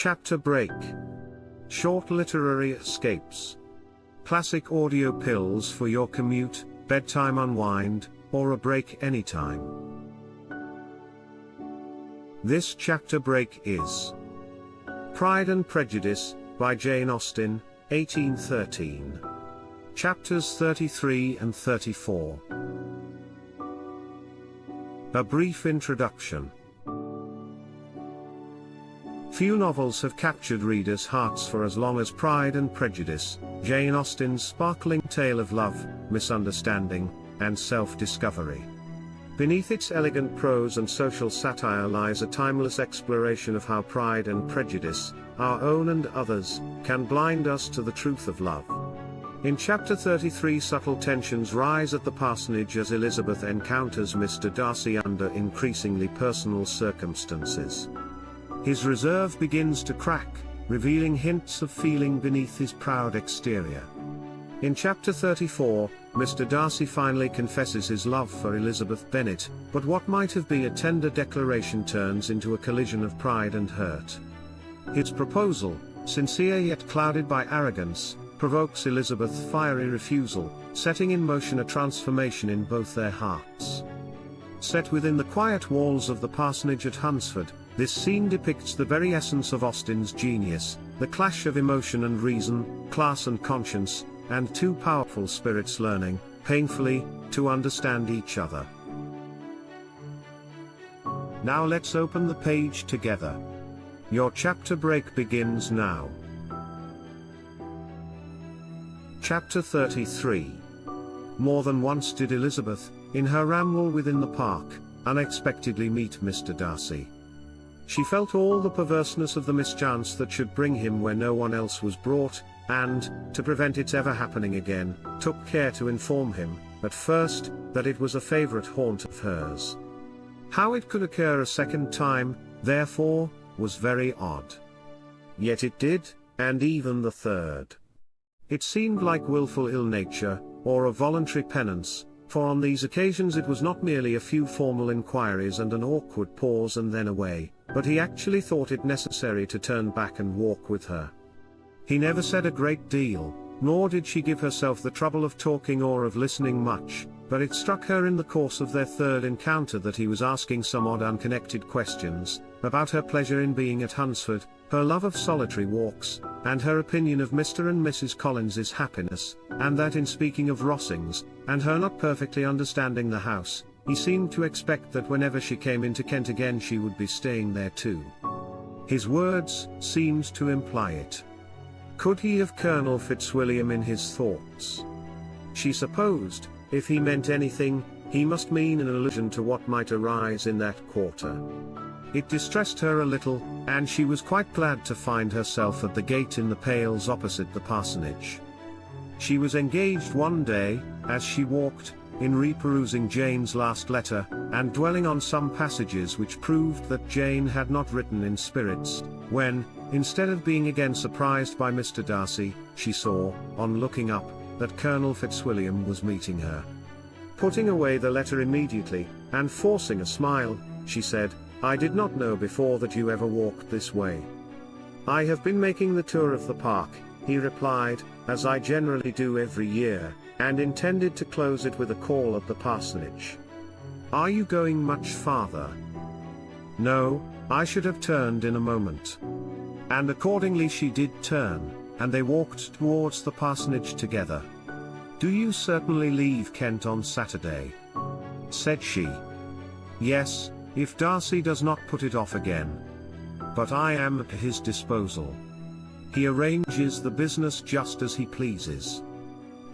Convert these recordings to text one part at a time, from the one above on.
Chapter break. Short literary escapes. Classic audio pills for your commute, bedtime unwind, or a break anytime. This chapter break is Pride and Prejudice, by Jane Austen, 1813. Chapters 33 and 34. A brief introduction. Few novels have captured readers' hearts for as long as Pride and Prejudice, Jane Austen's sparkling tale of love, misunderstanding, and self-discovery. Beneath its elegant prose and social satire lies a timeless exploration of how Pride and Prejudice, our own and others, can blind us to the truth of love. In Chapter 33, subtle tensions rise at the parsonage as Elizabeth encounters Mr. Darcy under increasingly personal circumstances. His reserve begins to crack, revealing hints of feeling beneath his proud exterior. In Chapter 34, Mr. Darcy finally confesses his love for Elizabeth Bennet, but what might have been a tender declaration turns into a collision of pride and hurt. His proposal, sincere yet clouded by arrogance, provokes Elizabeth's fiery refusal, setting in motion a transformation in both their hearts. Set within the quiet walls of the parsonage at Hunsford, this scene depicts the very essence of Austen's genius, the clash of emotion and reason, class and conscience, and two powerful spirits learning, painfully, to understand each other. Now let's open the page together. Your chapter break begins now. Chapter 33. More than once did Elizabeth, in her ramble within the park, unexpectedly meet Mr. Darcy. She felt all the perverseness of the mischance that should bring him where no one else was brought, and, to prevent its ever happening again, took care to inform him, at first, that it was a favourite haunt of hers. How it could occur a second time, therefore, was very odd. Yet it did, and even the third. It seemed like wilful ill-nature, or a voluntary penance, for on these occasions it was not merely a few formal inquiries and an awkward pause and then away, but he actually thought it necessary to turn back and walk with her. He never said a great deal, nor did she give herself the trouble of talking or of listening much, but it struck her in the course of their third encounter that he was asking some odd unconnected questions, about her pleasure in being at Hunsford, her love of solitary walks, and her opinion of Mr. and Mrs. Collins's happiness, and that in speaking of Rossings, and her not perfectly understanding the house, he seemed to expect that whenever she came into Kent again she would be staying there too. His words seemed to imply it. Could he have Colonel Fitzwilliam in his thoughts? She supposed, if he meant anything, he must mean an allusion to what might arise in that quarter. It distressed her a little, and she was quite glad to find herself at the gate in the Pales opposite the parsonage. She was engaged one day, as she walked, in reperusing Jane's last letter, and dwelling on some passages which proved that Jane had not written in spirits, when, instead of being again surprised by Mr. Darcy, she saw, on looking up, that Colonel Fitzwilliam was meeting her. Putting away the letter immediately, and forcing a smile, she said, "I did not know before that you ever walked this way." "I have been making the tour of the park," he replied, "as I generally do every year, and intended to close it with a call at the parsonage." "Are you going much farther?" "No, I should have turned in a moment." And accordingly she did turn, and they walked towards the parsonage together. "Do you certainly leave Kent on Saturday?" said she. "Yes, if Darcy does not put it off again. But I am at his disposal. He arranges the business just as he pleases.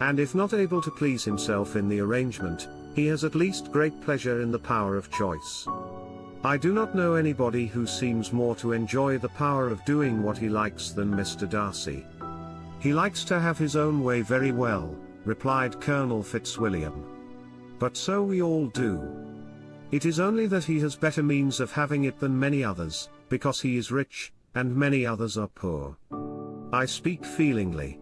And if not able to please himself in the arrangement, he has at least great pleasure in the power of choice. I do not know anybody who seems more to enjoy the power of doing what he likes than Mr. Darcy." "He likes to have his own way very well," replied Colonel Fitzwilliam. "But so we all do. It is only that he has better means of having it than many others, because he is rich, and many others are poor. I speak feelingly.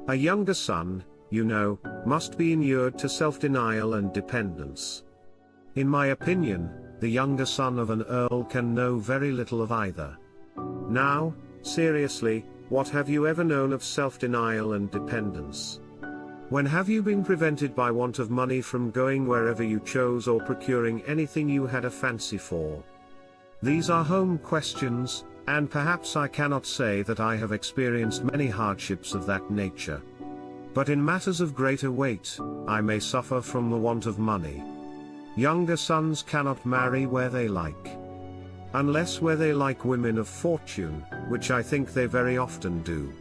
A younger son, you know, must be inured to self-denial and dependence. In my opinion, the younger son of an earl can know very little of either. Now, seriously, what have you ever known of self-denial and dependence? When have you been prevented by want of money from going wherever you chose or procuring anything you had a fancy for? These are home questions, and perhaps I cannot say that I have experienced many hardships of that nature. But in matters of greater weight, I may suffer from the want of money. Younger sons cannot marry where they like. Unless where they like women of fortune, which I think they very often do.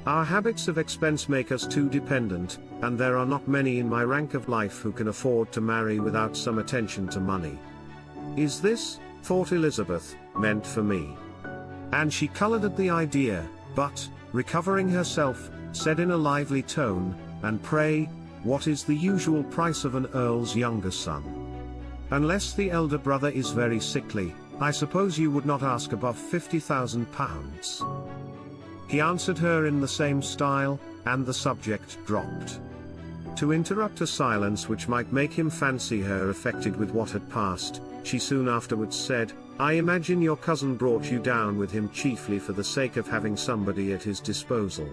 Our habits of expense make us too dependent, and there are not many in my rank of life who can afford to marry without some attention to money. Is this, thought Elizabeth, meant for me? And she colored at the idea, but, recovering herself, said in a lively tone, "And pray, what is the usual price of an earl's younger son? Unless the elder brother is very sickly, I suppose you would not ask above £50,000. He answered her in the same style, and the subject dropped. To interrupt a silence which might make him fancy her affected with what had passed, she soon afterwards said, "I imagine your cousin brought you down with him chiefly for the sake of having somebody at his disposal.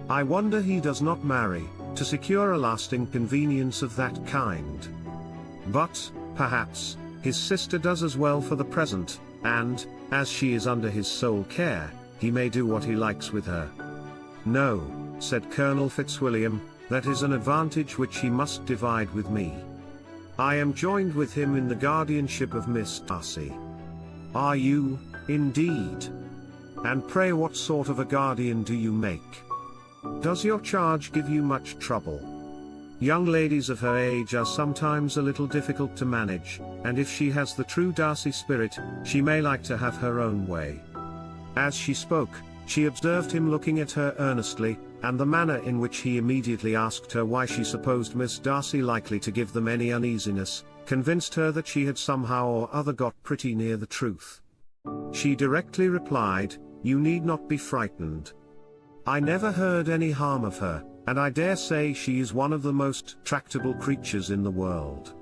I wonder he does not marry, to secure a lasting convenience of that kind. But, perhaps, his sister does as well for the present, and, as she is under his sole care, he may do what he likes with her." "No," said Colonel Fitzwilliam, "that is an advantage which he must divide with me. I am joined with him in the guardianship of Miss Darcy." "Are you, indeed? And pray what sort of a guardian do you make? Does your charge give you much trouble? Young ladies of her age are sometimes a little difficult to manage, and if she has the true Darcy spirit, she may like to have her own way." As she spoke, she observed him looking at her earnestly, and the manner in which he immediately asked her why she supposed Miss Darcy likely to give them any uneasiness, convinced her that she had somehow or other got pretty near the truth. She directly replied, "You need not be frightened. I never heard any harm of her, and I dare say she is one of the most tractable creatures in the world.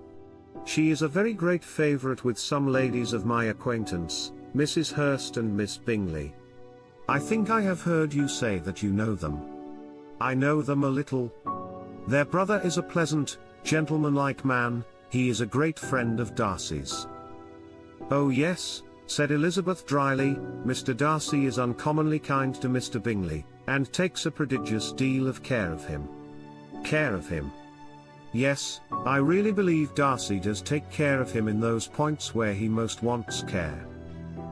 She is a very great favourite with some ladies of my acquaintance, Mrs. Hurst and Miss Bingley. I think I have heard you say that you know them." "I know them a little. Their brother is a pleasant, gentlemanlike man, he is a great friend of Darcy's." "Oh yes," said Elizabeth dryly, "Mr. Darcy is uncommonly kind to Mr. Bingley, and takes a prodigious deal of care of him." "Care of him?" "Yes, I really believe Darcy does take care of him in those points where he most wants care.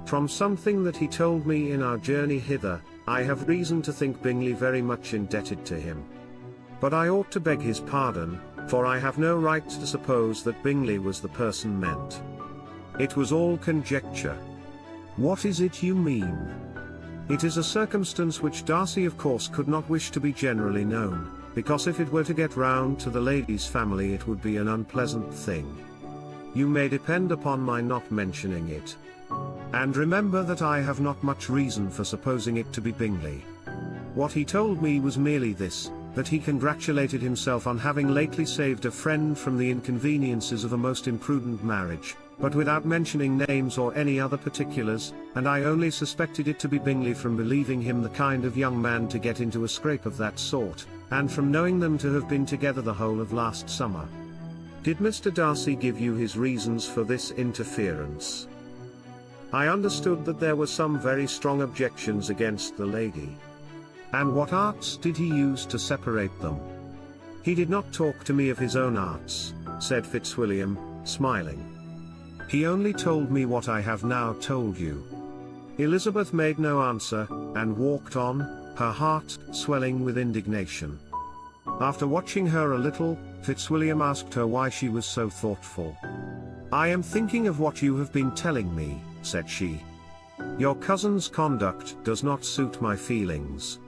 From something that he told me in our journey hither, I have reason to think Bingley very much indebted to him. But I ought to beg his pardon, for I have no right to suppose that Bingley was the person meant. It was all conjecture." "What is it you mean?" "It is a circumstance which Darcy of course could not wish to be generally known, because if it were to get round to the lady's family it would be an unpleasant thing. You may depend upon my not mentioning it. And remember that I have not much reason for supposing it to be Bingley. What he told me was merely this, that he congratulated himself on having lately saved a friend from the inconveniences of a most imprudent marriage, but without mentioning names or any other particulars, and I only suspected it to be Bingley from believing him the kind of young man to get into a scrape of that sort, and from knowing them to have been together the whole of last summer." "Did Mr. Darcy give you his reasons for this interference?" "I understood that there were some very strong objections against the lady." "And what arts did he use to separate them?" "He did not talk to me of his own arts," said Fitzwilliam, smiling. "He only told me what I have now told you." Elizabeth made no answer, and walked on, her heart swelling with indignation. After watching her a little, Fitzwilliam asked her why she was so thoughtful. "I am thinking of what you have been telling me," said she. "Your cousin's conduct does not suit my feelings.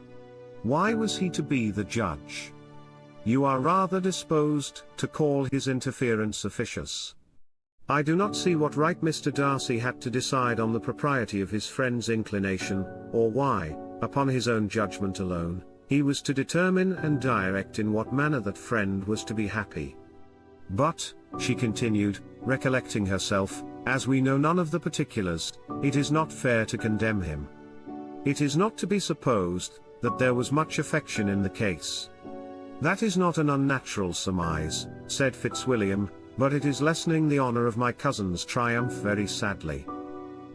Why was he to be the judge? You are rather disposed to call his interference officious. I do not see what right Mr. Darcy had to decide on the propriety of his friend's inclination, or why, upon his own judgment alone, he was to determine and direct in what manner that friend was to be happy. But," she continued, recollecting herself, "as we know none of the particulars, it is not fair to condemn him. It is not to be supposed that there was much affection in the case. That is not an unnatural surmise, said Fitzwilliam, but it is lessening the honor of my cousin's triumph very sadly.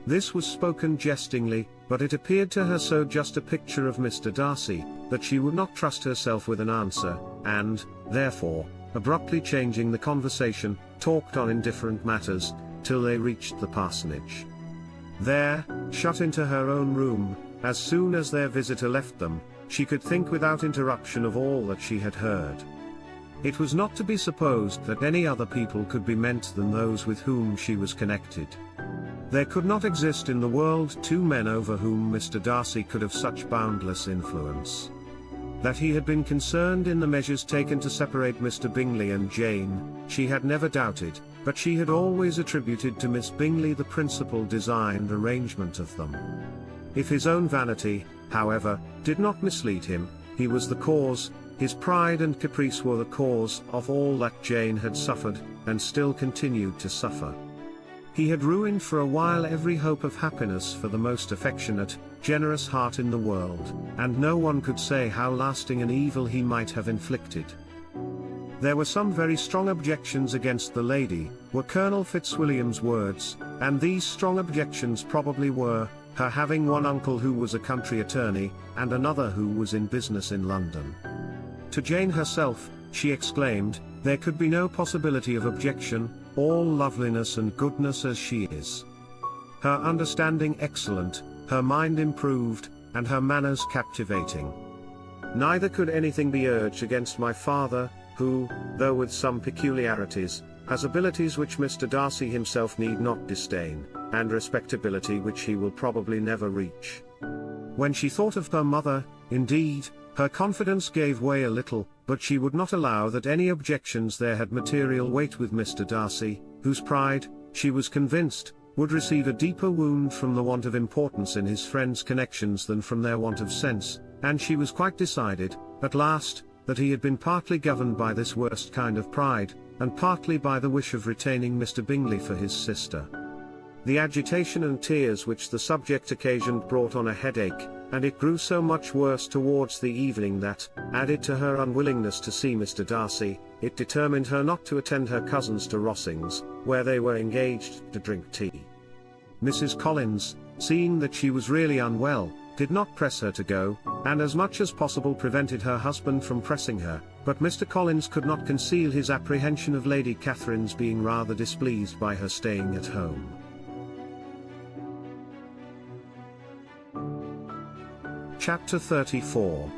This was spoken jestingly, but it appeared to her so just a picture of Mr. Darcy, that she would not trust herself with an answer, and, therefore, abruptly changing the conversation, talked on indifferent matters, till they reached the parsonage. There, shut into her own room, as soon as their visitor left them, she could think without interruption of all that she had heard. It was not to be supposed that any other people could be meant than those with whom she was connected. There could not exist in the world two men over whom Mr. Darcy could have such boundless influence. That he had been concerned in the measures taken to separate Mr. Bingley and Jane, she had never doubted, but she had always attributed to Miss Bingley the principal design and arrangement of them. If his own vanity, however, did not mislead him, he was the cause, his pride and caprice were the cause of all that Jane had suffered, and still continued to suffer. He had ruined for a while every hope of happiness for the most affectionate, generous heart in the world, and no one could say how lasting an evil he might have inflicted. There were some very strong objections against the lady, were Colonel Fitzwilliam's words, and these strong objections probably were, her having one uncle who was a country attorney, and another who was in business in London. To Jane herself, she exclaimed, there could be no possibility of objection, all loveliness and goodness as she is. Her understanding excellent, her mind improved, and her manners captivating. Neither could anything be urged against my father, who, though with some peculiarities, has abilities which Mr. Darcy himself need not disdain, and respectability which he will probably never reach. When she thought of her mother, indeed, her confidence gave way a little, but she would not allow that any objections there had material weight with Mr. Darcy, whose pride, she was convinced, would receive a deeper wound from the want of importance in his friends' connections than from their want of sense, and she was quite decided, at last, that he had been partly governed by this worst kind of pride, and partly by the wish of retaining Mr. Bingley for his sister. The agitation and tears which the subject occasioned brought on a headache, and it grew so much worse towards the evening that, added to her unwillingness to see Mr. Darcy, it determined her not to attend her cousins to Rossings, where they were engaged to drink tea. Mrs. Collins, seeing that she was really unwell, did not press her to go, and as much as possible prevented her husband from pressing her, but Mr. Collins could not conceal his apprehension of Lady Catherine's being rather displeased by her staying at home. Chapter 34.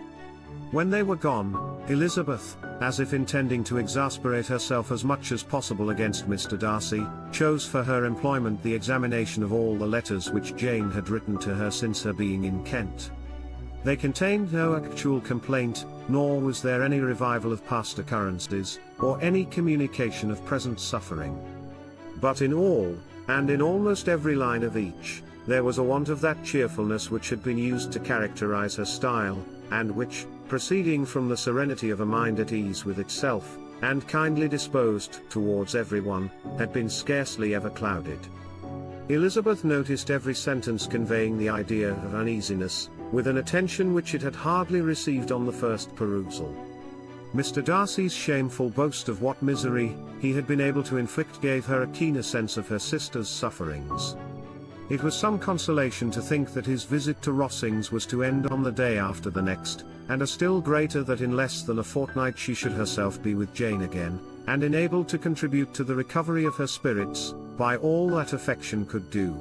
When they were gone, Elizabeth, as if intending to exasperate herself as much as possible against Mr. Darcy, chose for her employment the examination of all the letters which Jane had written to her since her being in Kent. They contained no actual complaint, nor was there any revival of past occurrences, or any communication of present suffering. But in all, and in almost every line of each, there was a want of that cheerfulness which had been used to characterize her style, and which, proceeding from the serenity of a mind at ease with itself, and kindly disposed towards everyone, had been scarcely ever clouded. Elizabeth noticed every sentence conveying the idea of uneasiness, with an attention which it had hardly received on the first perusal. Mr. Darcy's shameful boast of what misery he had been able to inflict gave her a keener sense of her sister's sufferings. It was some consolation to think that his visit to Rossings was to end on the day after the next, and a still greater that in less than a fortnight she should herself be with Jane again, and enabled to contribute to the recovery of her spirits, by all that affection could do.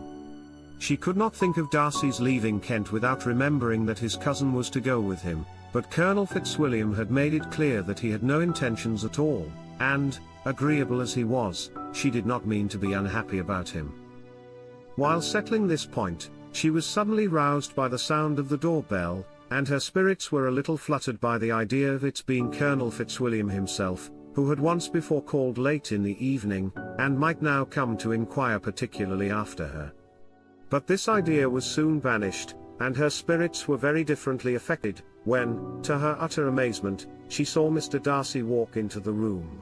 She could not think of Darcy's leaving Kent without remembering that his cousin was to go with him, but Colonel Fitzwilliam had made it clear that he had no intentions at all, and, agreeable as he was, she did not mean to be unhappy about him. While settling this point, she was suddenly roused by the sound of the doorbell, and her spirits were a little fluttered by the idea of its being Colonel Fitzwilliam himself, who had once before called late in the evening, and might now come to inquire particularly after her. But this idea was soon banished, and her spirits were very differently affected, when, to her utter amazement, she saw Mr. Darcy walk into the room.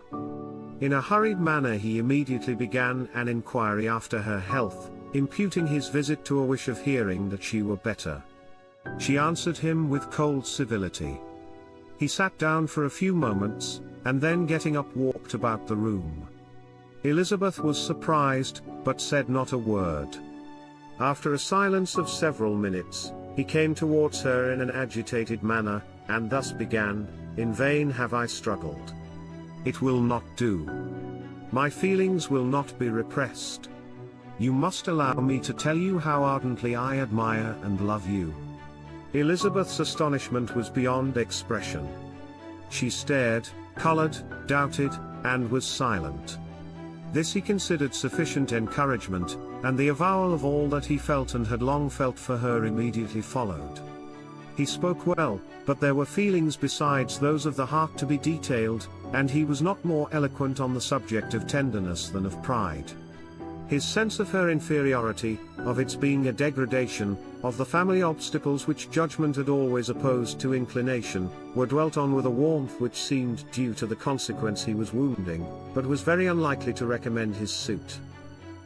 In a hurried manner he immediately began an inquiry after her health, imputing his visit to a wish of hearing that she were better. She answered him with cold civility. He sat down for a few moments, and then getting up walked about the room. Elizabeth was surprised, but said not a word. After a silence of several minutes, he came towards her in an agitated manner, and thus began, "In vain have I struggled. It will not do. My feelings will not be repressed. You must allow me to tell you how ardently I admire and love you." Elizabeth's astonishment was beyond expression. She stared, colored, doubted, and was silent. This he considered sufficient encouragement, and the avowal of all that he felt and had long felt for her immediately followed. He spoke well, but there were feelings besides those of the heart to be detailed, and he was not more eloquent on the subject of tenderness than of pride. His sense of her inferiority, of its being a degradation, of the family obstacles which judgment had always opposed to inclination, were dwelt on with a warmth which seemed due to the consequence he was wounding, but was very unlikely to recommend his suit.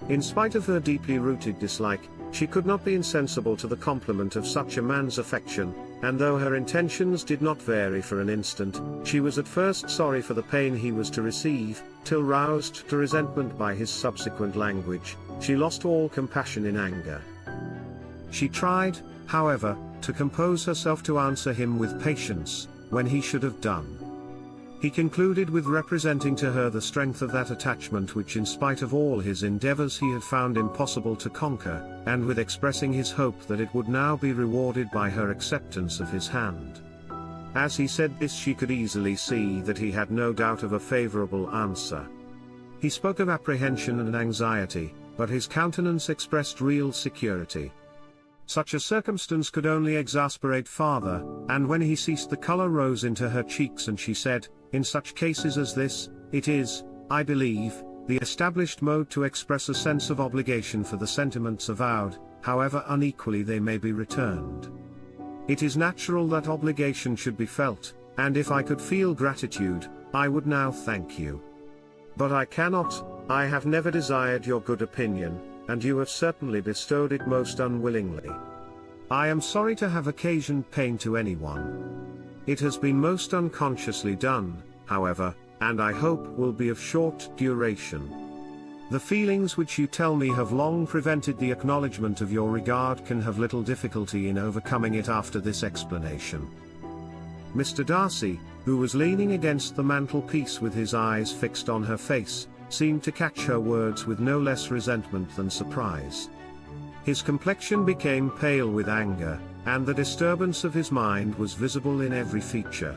In spite of her deeply rooted dislike, she could not be insensible to the compliment of such a man's affection, and though her intentions did not vary for an instant, she was at first sorry for the pain he was to receive, till roused to resentment by his subsequent language, she lost all compassion in anger. She tried, however, to compose herself to answer him with patience, when he should have done. He concluded with representing to her the strength of that attachment which in spite of all his endeavors he had found impossible to conquer, and with expressing his hope that it would now be rewarded by her acceptance of his hand. As he said this she could easily see that he had no doubt of a favorable answer. He spoke of apprehension and anxiety, but his countenance expressed real security. Such a circumstance could only exasperate farther, and when he ceased the color rose into her cheeks and she said, "In such cases as this, it is, I believe, the established mode to express a sense of obligation for the sentiments avowed, however unequally they may be returned. It is natural that obligation should be felt, and if I could feel gratitude, I would now thank you. But I cannot. I have never desired your good opinion, and you have certainly bestowed it most unwillingly. I am sorry to have occasioned pain to anyone. It has been most unconsciously done, however, and I hope will be of short duration. The feelings which you tell me have long prevented the acknowledgement of your regard can have little difficulty in overcoming it after this explanation." Mr. Darcy, who was leaning against the mantelpiece with his eyes fixed on her face, seemed to catch her words with no less resentment than surprise. His complexion became pale with anger, and the disturbance of his mind was visible in every feature.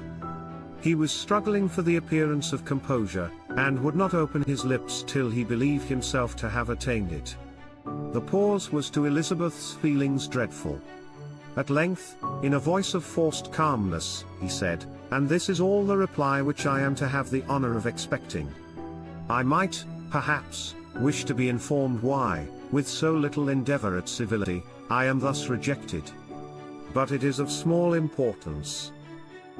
He was struggling for the appearance of composure, and would not open his lips till he believed himself to have attained it. The pause was to Elizabeth's feelings dreadful. At length, in a voice of forced calmness, he said, "And this is all the reply which I am to have the honor of expecting. I might, perhaps, wish to be informed why, with so little endeavor at civility, I am thus rejected. But it is of small importance."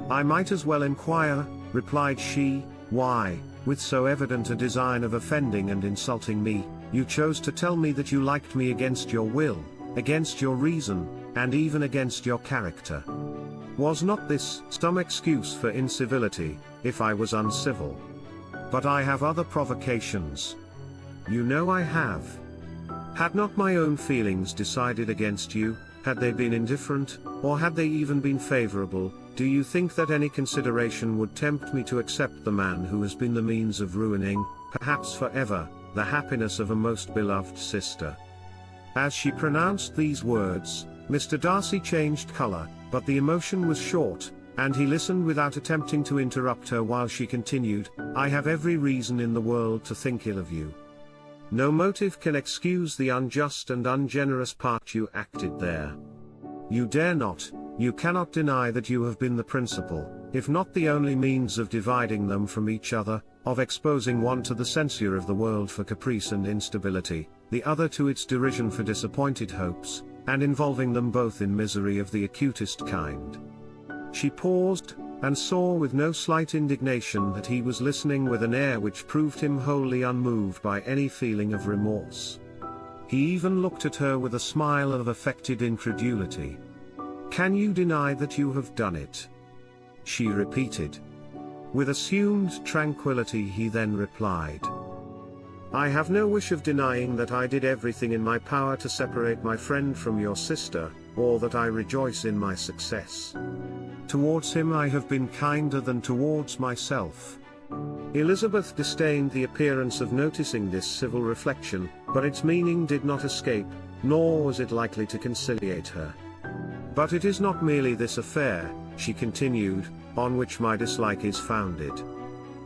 "I might as well inquire," replied she, "why, with so evident a design of offending and insulting me, you chose to tell me that you liked me against your will, against your reason, and even against your character. Was not this some excuse for incivility, if I was uncivil? But I have other provocations. You know I have. Had not my own feelings decided against you, had they been indifferent, or had they even been favorable, do you think that any consideration would tempt me to accept the man who has been the means of ruining, perhaps forever, the happiness of a most beloved sister?" As she pronounced these words, Mr. Darcy changed color, but the emotion was short, and he listened without attempting to interrupt her while she continued, "I have every reason in the world to think ill of you. No motive can excuse the unjust and ungenerous part you acted there. You dare not, you cannot deny that you have been the principal, if not the only means of dividing them from each other, of exposing one to the censure of the world for caprice and instability, the other to its derision for disappointed hopes, and involving them both in misery of the acutest kind." She paused, and saw with no slight indignation that he was listening with an air which proved him wholly unmoved by any feeling of remorse. He even looked at her with a smile of affected incredulity. Can you deny that you have done it? She repeated. With assumed tranquility he then replied. I have no wish of denying that I did everything in my power to separate my friend from your sister, or that I rejoice in my success. Towards him I have been kinder than towards myself. Elizabeth disdained the appearance of noticing this civil reflection, but its meaning did not escape, nor was it likely to conciliate her. But it is not merely this affair, she continued, on which my dislike is founded.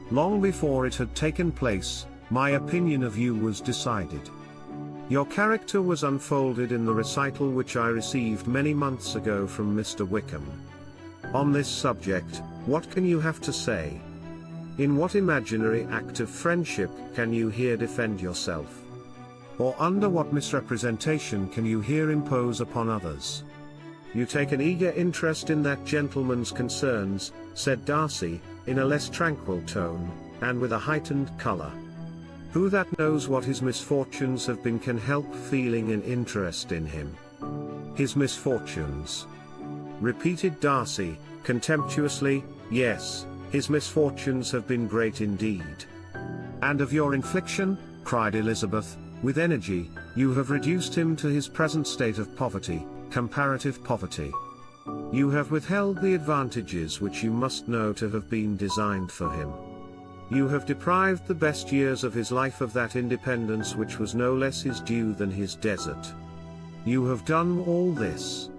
Long before it had taken place, my opinion of you was decided. Your character was unfolded in the recital which I received many months ago from Mr. Wickham. On this subject, what can you have to say? In what imaginary act of friendship can you here defend yourself? Or under what misrepresentation can you here impose upon others? You take an eager interest in that gentleman's concerns, said Darcy, in a less tranquil tone, and with a heightened colour. Who that knows what his misfortunes have been can help feeling an interest in him? His misfortunes? Repeated Darcy, contemptuously. Yes, his misfortunes have been great indeed. And of your infliction, cried Elizabeth, with energy, you have reduced him to his present state of poverty, comparative poverty. You have withheld the advantages which you must know to have been designed for him. You have deprived the best years of his life of that independence which was no less his due than his desert. You have done all this.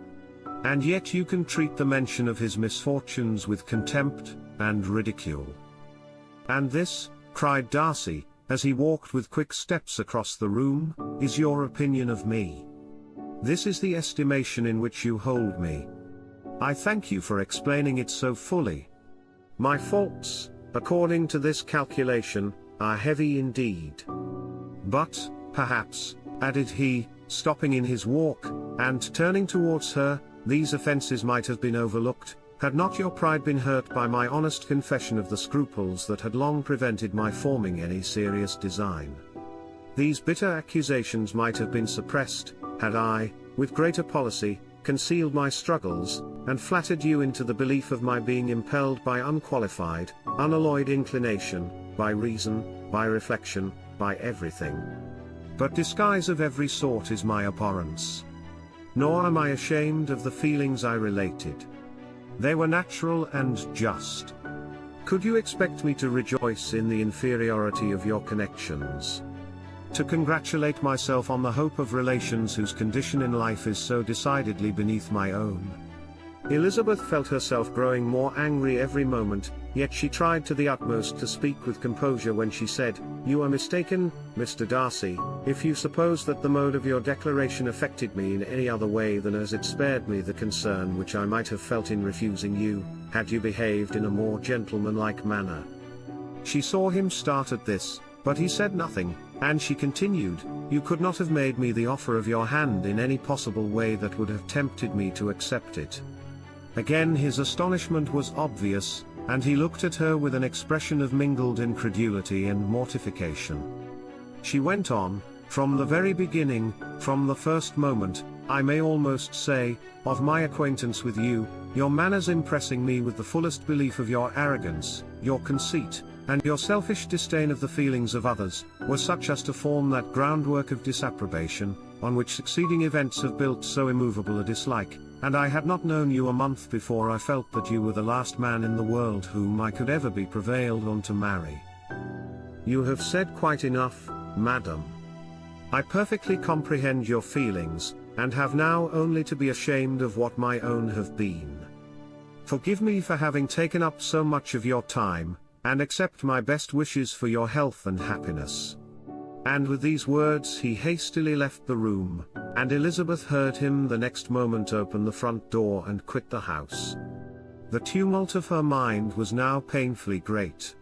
And yet you can treat the mention of his misfortunes with contempt and ridicule. And this, cried Darcy, as he walked with quick steps across the room, is your opinion of me. This is the estimation in which you hold me. I thank you for explaining it so fully. My faults, according to this calculation, are heavy indeed. But, perhaps, added he, stopping in his walk, and turning towards her, these offences might have been overlooked, had not your pride been hurt by my honest confession of the scruples that had long prevented my forming any serious design. These bitter accusations might have been suppressed, had I, with greater policy, concealed my struggles, and flattered you into the belief of my being impelled by unqualified, unalloyed inclination, by reason, by reflection, by everything. But disguise of every sort is my abhorrence. Nor am I ashamed of the feelings I related. They were natural and just. Could you expect me to rejoice in the inferiority of your connections? To congratulate myself on the hope of relations whose condition in life is so decidedly beneath my own? Elizabeth felt herself growing more angry every moment, yet she tried to the utmost to speak with composure when she said, You are mistaken, Mr. Darcy, if you suppose that the mode of your declaration affected me in any other way than as it spared me the concern which I might have felt in refusing you, had you behaved in a more gentlemanlike manner. She saw him start at this, but he said nothing, and she continued, You could not have made me the offer of your hand in any possible way that would have tempted me to accept it. Again his astonishment was obvious, and he looked at her with an expression of mingled incredulity and mortification. She went on, From the very beginning, from the first moment, I may almost say, of my acquaintance with you, your manners impressing me with the fullest belief of your arrogance, your conceit, and your selfish disdain of the feelings of others, were such as to form that groundwork of disapprobation, on which succeeding events have built so immovable a dislike, and I had not known you a month before I felt that you were the last man in the world whom I could ever be prevailed on to marry. You have said quite enough, madam. I perfectly comprehend your feelings, and have now only to be ashamed of what my own have been. Forgive me for having taken up so much of your time, and accept my best wishes for your health and happiness. And with these words he hastily left the room, and Elizabeth heard him the next moment open the front door and quit the house. The tumult of her mind was now painfully great.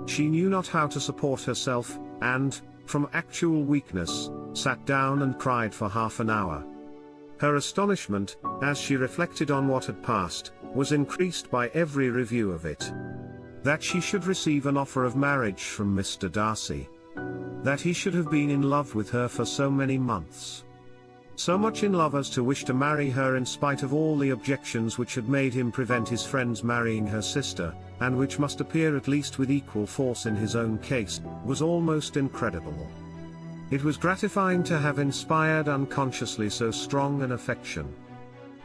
She knew not how to support herself, and, from actual weakness, sat down and cried for half an hour. Her astonishment, as she reflected on what had passed, was increased by every review of it. That she should receive an offer of marriage from Mr. Darcy. That he should have been in love with her for so many months. so much in love as to wish to marry her in spite of all the objections which had made him prevent his friends marrying her sister, and which must appear at least with equal force in his own case, was almost incredible. It was gratifying to have inspired unconsciously so strong an affection.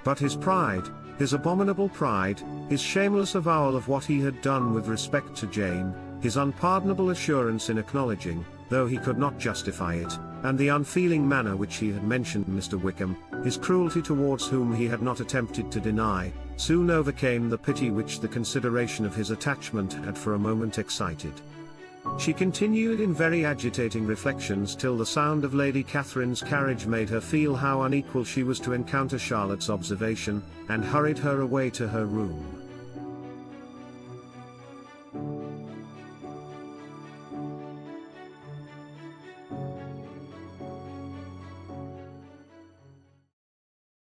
But his pride, his abominable pride, his shameless avowal of what he had done with respect to Jane, his unpardonable assurance in acknowledging, though he could not justify it, and the unfeeling manner which he had mentioned Mr. Wickham, his cruelty towards whom he had not attempted to deny, soon overcame the pity which the consideration of his attachment had for a moment excited. She continued in very agitating reflections till the sound of Lady Catherine's carriage made her feel how unequal she was to encounter Charlotte's observation, and hurried her away to her room.